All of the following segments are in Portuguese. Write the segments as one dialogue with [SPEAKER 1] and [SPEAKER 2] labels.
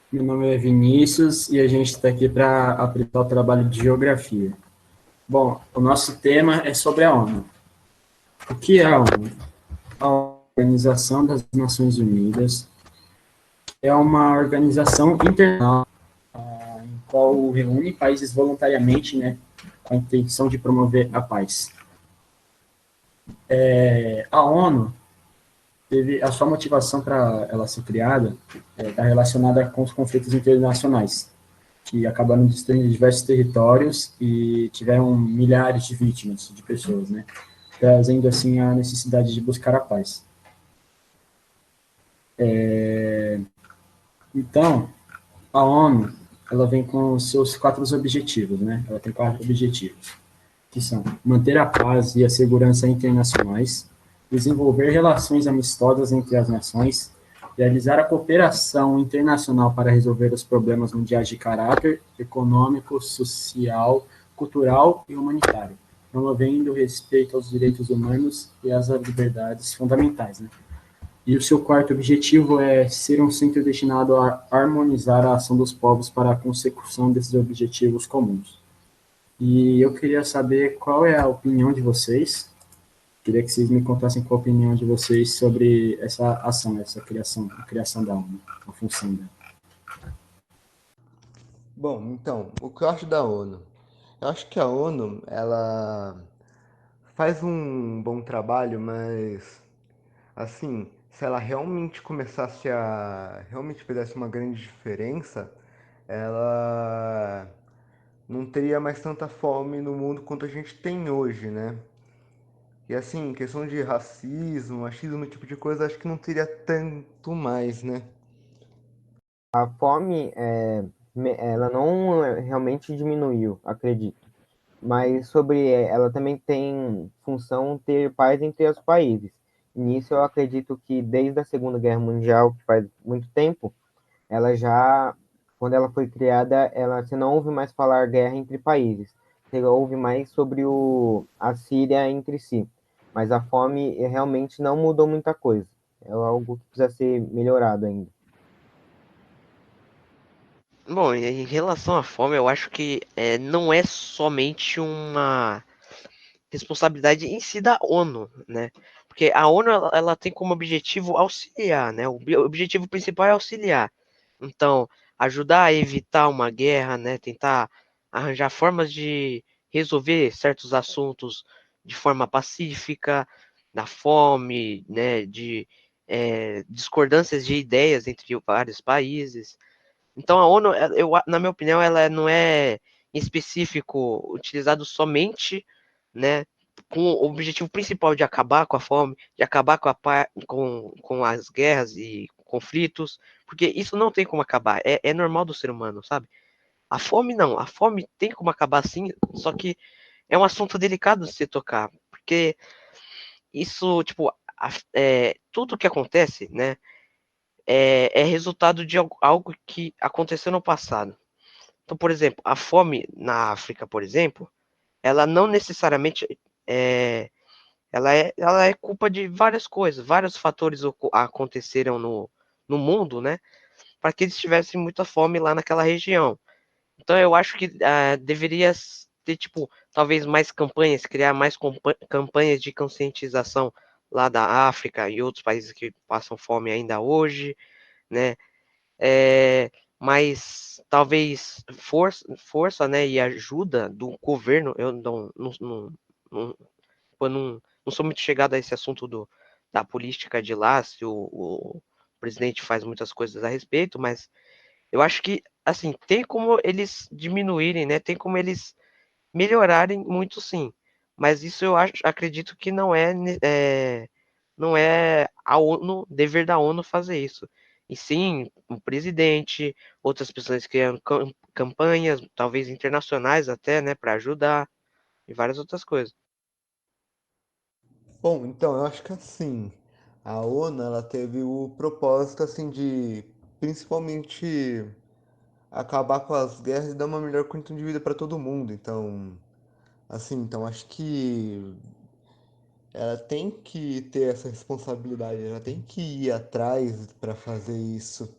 [SPEAKER 1] Meu nome é Vinícius e a gente está aqui para apresentar o trabalho de geografia. Bom, o nosso tema é sobre a ONU. O que é a ONU? A Organização das Nações Unidas é uma organização internacional em qual reúne países voluntariamente, né, com a intenção de promover a paz. A ONU teve a sua motivação para ela ser criada está relacionada com os conflitos internacionais, que acabaram destruindo diversos territórios e tiveram milhares de vítimas, de pessoas, né? Trazendo, assim, a necessidade de buscar a paz. Então, a ONU, ela vem com os seus quatro objetivos, né? Ela tem quatro objetivos, que são manter a paz e a segurança internacionais, desenvolver relações amistosas entre as nações, realizar a cooperação internacional para resolver os problemas mundiais de caráter econômico, social, cultural e humanitário, promovendo o respeito aos direitos humanos e às liberdades fundamentais, né? E o seu quarto objetivo é ser um centro destinado a harmonizar a ação dos povos para a consecução desses objetivos comuns. E eu queria saber qual é a opinião de vocês. Queria que vocês me contassem qual a opinião de vocês sobre essa ação, essa criação, a criação da ONU, a função dela.
[SPEAKER 2] Bom, então, o que eu acho da ONU? Eu acho que a ONU, ela faz um bom trabalho, mas assim, se ela realmente começasse a realmente fizesse uma grande diferença, ela não teria mais tanta fome no mundo quanto a gente tem hoje, né? E assim, questão de racismo, machismo, tipo de coisa, acho que não teria tanto mais, né?
[SPEAKER 3] A fome, ela não realmente diminuiu, acredito. Mas ela também tem função ter paz entre os países. E nisso eu acredito que desde a Segunda Guerra Mundial, que faz muito tempo, ela já, quando ela foi criada, você não ouve mais falar guerra entre países. Você ouve mais sobre a Síria entre si. Mas a fome realmente não mudou muita coisa. É algo que precisa ser melhorado ainda.
[SPEAKER 4] Bom, em relação à fome, eu acho que não é somente uma responsabilidade em si da ONU, né? Porque a ONU ela tem como objetivo auxiliar, né? O objetivo principal é auxiliar. Então, ajudar a evitar uma guerra, né? Tentar arranjar formas de resolver certos assuntos de forma pacífica, da fome, né? De discordâncias de ideias entre vários países. Então a ONU, na minha opinião, ela não é em específico utilizado somente, né, com o objetivo principal de acabar com a fome, de acabar com as guerras e conflitos, porque isso não tem como acabar, é normal do ser humano, sabe? A fome não, a fome tem como acabar sim, só que é um assunto delicado de se tocar, porque isso, tipo, tudo que acontece, né, é resultado de algo que aconteceu no passado. Então, por exemplo, a fome na África, por exemplo, ela não necessariamente é, ela é culpa de várias coisas, vários fatores aconteceram no mundo, né, para que eles tivessem muita fome lá naquela região. Então, eu acho que deveria ter, tipo, talvez mais campanhas, criar mais campanhas de conscientização lá da África e outros países que passam fome ainda hoje, né? É, mas talvez força, né, e ajuda do governo, eu não, eu não sou muito chegado a esse assunto da política de lá, se o presidente faz muitas coisas a respeito, mas eu acho que, assim, tem como eles diminuírem, né, tem como eles melhorarem muito sim, mas isso acredito que não é a ONU, dever da ONU fazer isso. E sim, o presidente, outras pessoas criando campanhas, talvez internacionais até, né, para ajudar e várias outras coisas.
[SPEAKER 2] Bom, então, eu acho que assim, a ONU, ela teve o propósito, assim, de principalmente acabar com as guerras e dar uma melhor condição de vida para todo mundo. Então, assim, então acho que ela tem que ter essa responsabilidade, ela tem que ir atrás para fazer isso.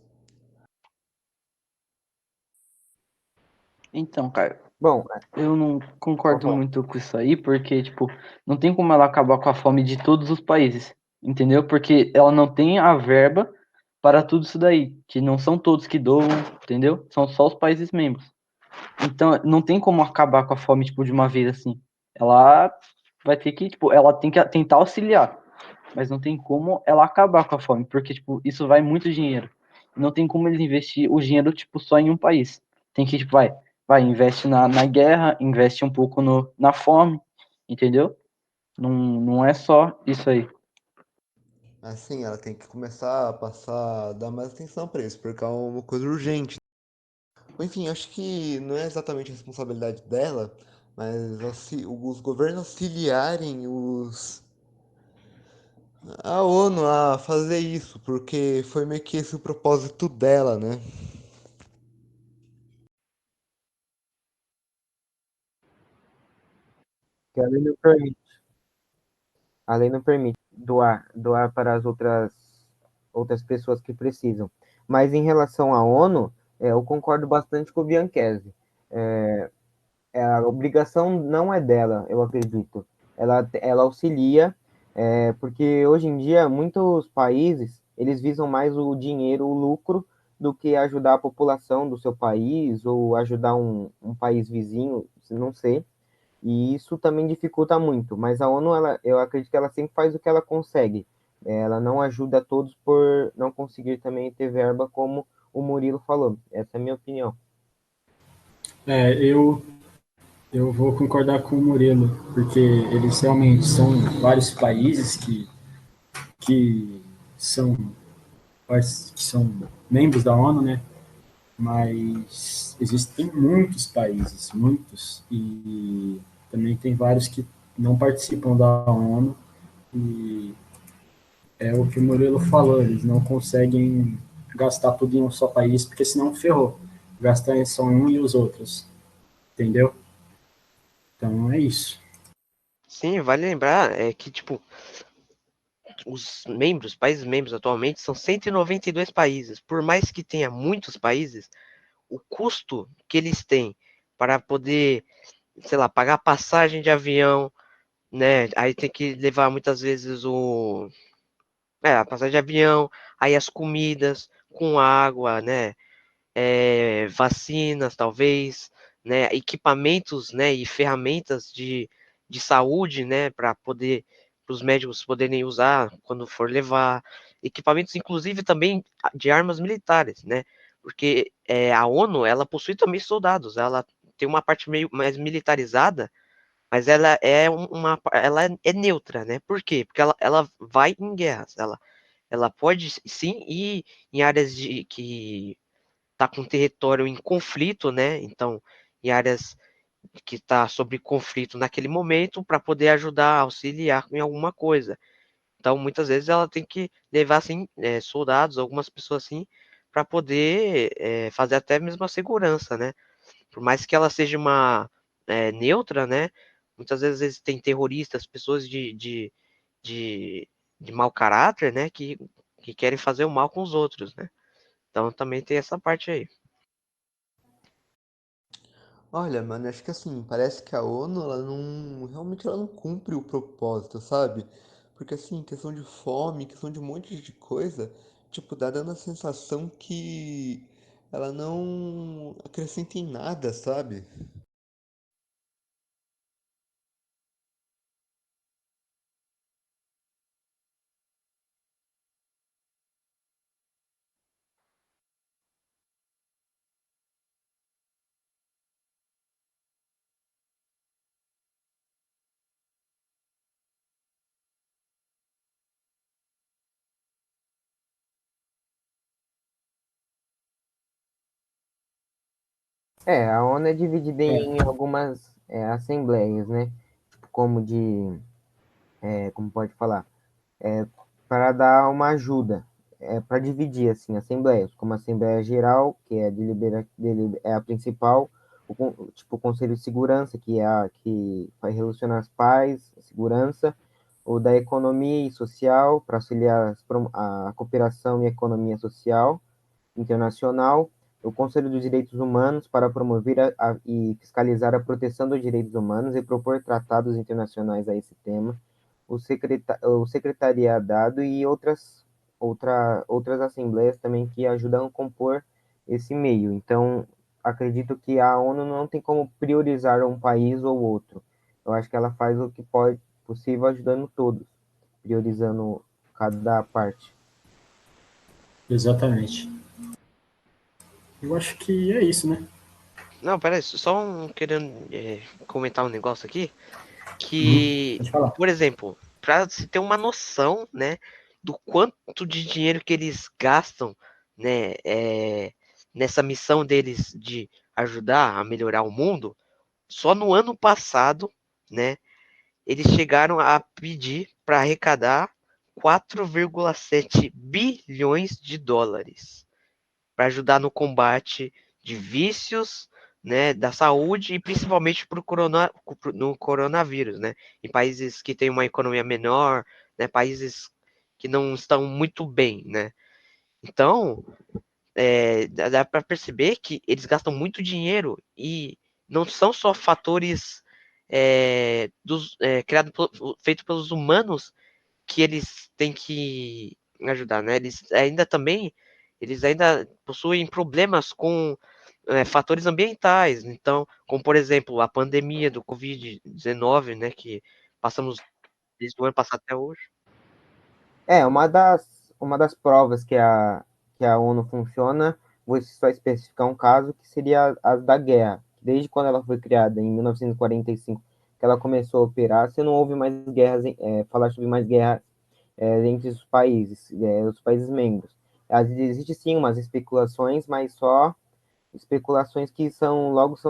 [SPEAKER 5] Então, cara,
[SPEAKER 3] Bom,
[SPEAKER 5] eu não
[SPEAKER 3] pode
[SPEAKER 5] concordo
[SPEAKER 3] falar.
[SPEAKER 5] muito com isso aí, porque, tipo, não tem como ela acabar com a fome de todos os países, entendeu? Porque ela não tem a verba para tudo isso daí, que não são todos que doam, entendeu? São só os países membros. Então, não tem como acabar com a fome, tipo, de uma vez assim. Ela vai ter que, tipo, ela tem que tentar auxiliar, mas não tem como ela acabar com a fome, porque, tipo, isso vai muito dinheiro. Não tem como eles investir o dinheiro, tipo, só em um país. Tem que, tipo, investe na guerra, investe um pouco na fome, entendeu? Não, não é só isso aí.
[SPEAKER 2] Assim, ela tem que começar a passar, dar mais atenção pra isso, porque é uma coisa urgente. Enfim, acho que não é exatamente a responsabilidade dela, mas os governos auxiliarem a ONU a fazer isso, porque foi meio que esse o propósito dela, né?
[SPEAKER 3] Que a lei não permite doar para as outras pessoas que precisam. Mas em relação à ONU, eu concordo bastante com o Bianchese. A obrigação não é dela, eu acredito. Ela auxilia, porque hoje em dia muitos países eles visam mais o dinheiro, o lucro, do que ajudar a população do seu país ou ajudar um país vizinho, não sei. E isso também dificulta muito. Mas a ONU, eu acredito que ela sempre faz o que ela consegue. Ela não ajuda todos por não conseguir também ter verba, como o Murilo falou. Essa é a minha opinião.
[SPEAKER 1] É, eu vou concordar com o Murilo, porque eles realmente são vários países que são, que são membros da ONU, né? Mas existem muitos países, muitos, e também tem vários que não participam da ONU, e é o que o Murilo falou, eles não conseguem gastar tudo em um só país, porque senão ferrou. Gastar em só um e os outros, entendeu? Então é isso.
[SPEAKER 4] Sim, vale lembrar que, tipo, os membros, países membros atualmente são 192 países. Por mais que tenha muitos países, o custo que eles têm para poder, sei lá, pagar passagem de avião, né? Aí tem que levar muitas vezes a passagem de avião, aí as comidas com água, né? Vacinas, talvez, né? Equipamentos, né? E ferramentas de saúde, né? Para os médicos poderem usar quando for levar equipamentos, inclusive também de armas militares, né? Porque a ONU ela possui também soldados, ela tem uma parte meio mais militarizada, mas ela é neutra, né? Por quê? Porque ela vai em guerras, ela pode sim ir em áreas que tá com território em conflito, né? Então, em áreas que está sobre conflito naquele momento para poder ajudar, auxiliar em alguma coisa. Então, muitas vezes ela tem que levar assim soldados, algumas pessoas assim, para poder fazer até mesmo a segurança, né? Por mais que ela seja uma neutra, né? Muitas vezes tem terroristas, pessoas de, de mau caráter, né? Que querem fazer o mal com os outros, né? Então também tem essa parte aí.
[SPEAKER 2] Olha, mano, acho que assim, parece que a ONU, realmente ela não cumpre o propósito, sabe? Porque assim, questão de fome, questão de um monte de coisa, tipo, dá dando a sensação que ela não acrescenta em nada, sabe?
[SPEAKER 3] A ONU é dividida em algumas assembleias, né? Tipo, como pode falar? Para dar uma ajuda, para dividir assim assembleias, como a Assembleia Geral, que é é a principal, tipo o Conselho de Segurança, que é a que vai relacionar as paz, a segurança, o da Economia e Social, para auxiliar a cooperação e a economia social internacional, o Conselho dos Direitos Humanos para promover e fiscalizar a proteção dos direitos humanos e propor tratados internacionais a esse tema, o secretariado e outras assembleias também que ajudam a compor esse meio. Então, acredito que a ONU não tem como priorizar um país ou outro. Eu acho que ela faz o que pode possível ajudando todos, priorizando cada parte.
[SPEAKER 1] Exatamente. Eu acho que é isso, né?
[SPEAKER 4] Não, peraí, só querendo comentar um negócio aqui,
[SPEAKER 1] Uhum.
[SPEAKER 4] que,
[SPEAKER 1] Pode falar.
[SPEAKER 4] por exemplo, para se ter uma noção, né, do quanto de dinheiro que eles gastam, né, nessa missão deles de ajudar a melhorar o mundo, só no ano passado, né, eles chegaram a pedir para arrecadar 4,7 bilhões de dólares para ajudar no combate de vícios, né, da saúde e principalmente no coronavírus, né, em países que têm uma economia menor, né, países que não estão muito bem, né. Então, dá para perceber que eles gastam muito dinheiro e não são só fatores feitos pelos humanos que eles têm que ajudar, né? Eles ainda possuem problemas com fatores ambientais. Então, como por exemplo, a pandemia do Covid-19, né? Que passamos desde o ano passado até hoje.
[SPEAKER 3] Uma das provas que a ONU funciona, vou só especificar um caso, que seria a da guerra. Desde quando ela foi criada, em 1945, que ela começou a operar, você não houve mais guerras, falar sobre mais guerra entre os países membros. Existe sim umas especulações, mas só especulações que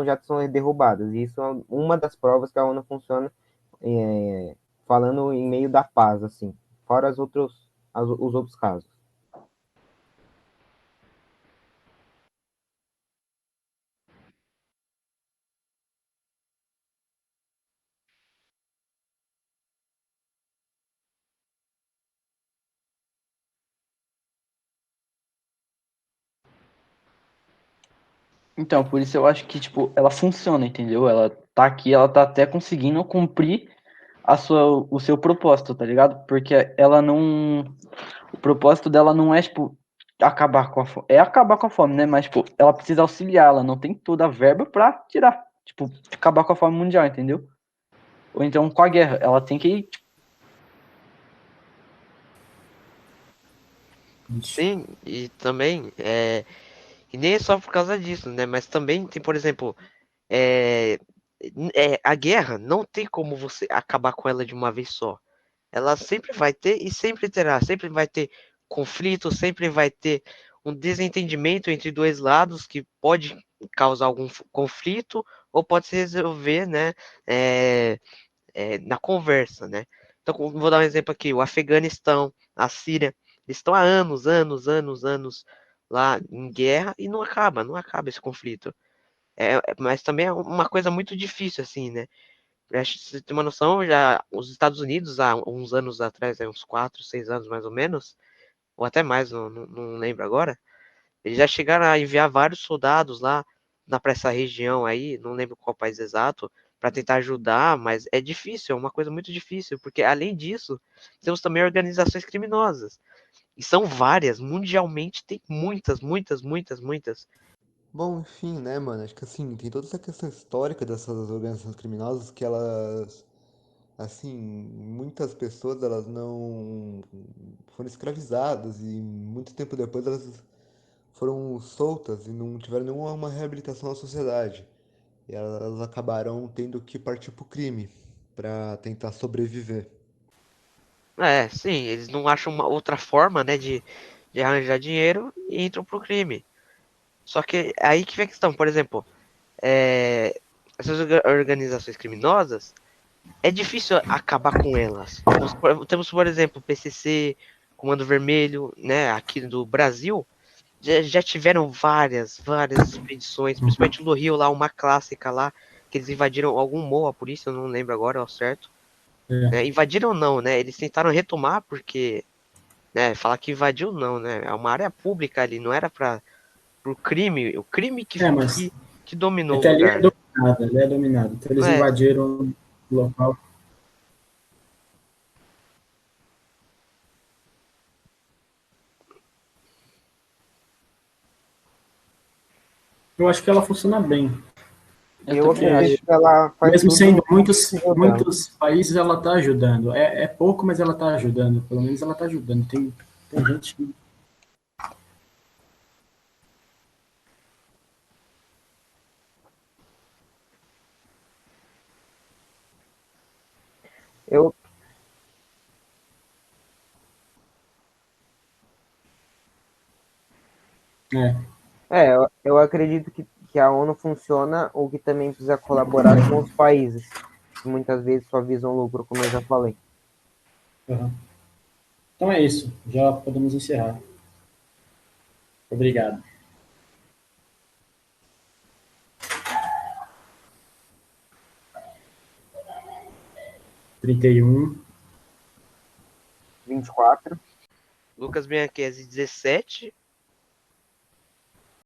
[SPEAKER 3] já são derrubadas. E isso é uma das provas que a ONU funciona falando em meio da paz, assim, fora os outros casos.
[SPEAKER 5] Então, por isso eu acho que, tipo, ela funciona, entendeu? Ela tá aqui, ela tá até conseguindo cumprir o seu propósito, tá ligado? Porque ela não. O propósito dela não é, tipo, acabar com a fome. É acabar com a fome, né? Mas, tipo, ela precisa auxiliar, ela não tem toda a verba pra tirar. Tipo, acabar com a fome mundial, entendeu? Ou então com a guerra. Ela tem que. Tipo,
[SPEAKER 1] Isso.
[SPEAKER 4] Sim, e também, e nem é só por causa disso, né? Mas também tem, por exemplo, é, a guerra não tem como você acabar com ela de uma vez só. Ela sempre vai ter e sempre terá, sempre vai ter conflito, sempre vai ter um desentendimento entre dois lados que pode causar algum conflito ou pode se resolver, né, na conversa, né. Então, vou dar um exemplo aqui, o Afeganistão, a Síria, eles estão há anos, anos, anos, anos lá em guerra e não acaba esse conflito. Mas também é uma coisa muito difícil, assim, né. Pra você ter uma noção, já os Estados Unidos, há uns anos atrás, uns 4, 6 anos mais ou menos, ou até mais, não lembro agora, eles já chegaram a enviar vários soldados lá para essa região aí, não lembro qual país exato, para tentar ajudar, mas é difícil, é uma coisa muito difícil, porque além disso, temos também organizações criminosas, e são várias, mundialmente tem muitas, muitas, muitas, muitas.
[SPEAKER 2] Bom, enfim, né, mano? Acho que assim, tem toda essa questão histórica dessas organizações criminosas que elas, assim, muitas pessoas elas não foram escravizadas e muito tempo depois elas foram soltas e não tiveram nenhuma reabilitação na sociedade. E elas acabaram tendo que partir pro crime pra tentar sobreviver.
[SPEAKER 4] Sim, eles não acham uma outra forma, né, de arranjar dinheiro e entram pro crime. Só que aí que vem a questão, por exemplo, é, essas organizações criminosas, é difícil acabar com elas. Temos, por exemplo, o PCC, Comando Vermelho, né, aqui do Brasil, já tiveram várias expedições,
[SPEAKER 1] Uhum.
[SPEAKER 4] principalmente no Rio, lá, uma clássica lá, que eles invadiram algum morro, a polícia, eu não lembro agora ao certo.
[SPEAKER 1] É.
[SPEAKER 4] Né, invadiram não, né, eles tentaram retomar porque, né, falar que invadiu não, né, é uma área pública ali, não era para pro crime, o crime
[SPEAKER 1] Mas
[SPEAKER 4] que dominou
[SPEAKER 1] é que
[SPEAKER 4] o
[SPEAKER 1] ali
[SPEAKER 4] lugar,
[SPEAKER 1] é
[SPEAKER 4] né?
[SPEAKER 1] dominado, ali é dominado. Então eles
[SPEAKER 4] É,
[SPEAKER 1] invadiram o local. Eu acho que ela funciona bem,
[SPEAKER 5] Eu
[SPEAKER 3] Eu
[SPEAKER 5] também
[SPEAKER 1] porque
[SPEAKER 3] acredito
[SPEAKER 5] acho.
[SPEAKER 3] que ela faz
[SPEAKER 1] mesmo
[SPEAKER 3] tudo
[SPEAKER 1] sendo
[SPEAKER 3] no possível dela.
[SPEAKER 1] muitos países, ela está ajudando. É pouco, mas ela está ajudando. Pelo menos ela está ajudando. Tem gente que.
[SPEAKER 3] Eu,
[SPEAKER 1] É,
[SPEAKER 3] eu acredito que a ONU funciona ou que também precisa colaborar com os países, que muitas vezes só visam lucro, como eu já falei.
[SPEAKER 1] uhum. Então é isso. Já podemos encerrar. Obrigado. 31.
[SPEAKER 3] 24.
[SPEAKER 4] Lucas Bianchese 17,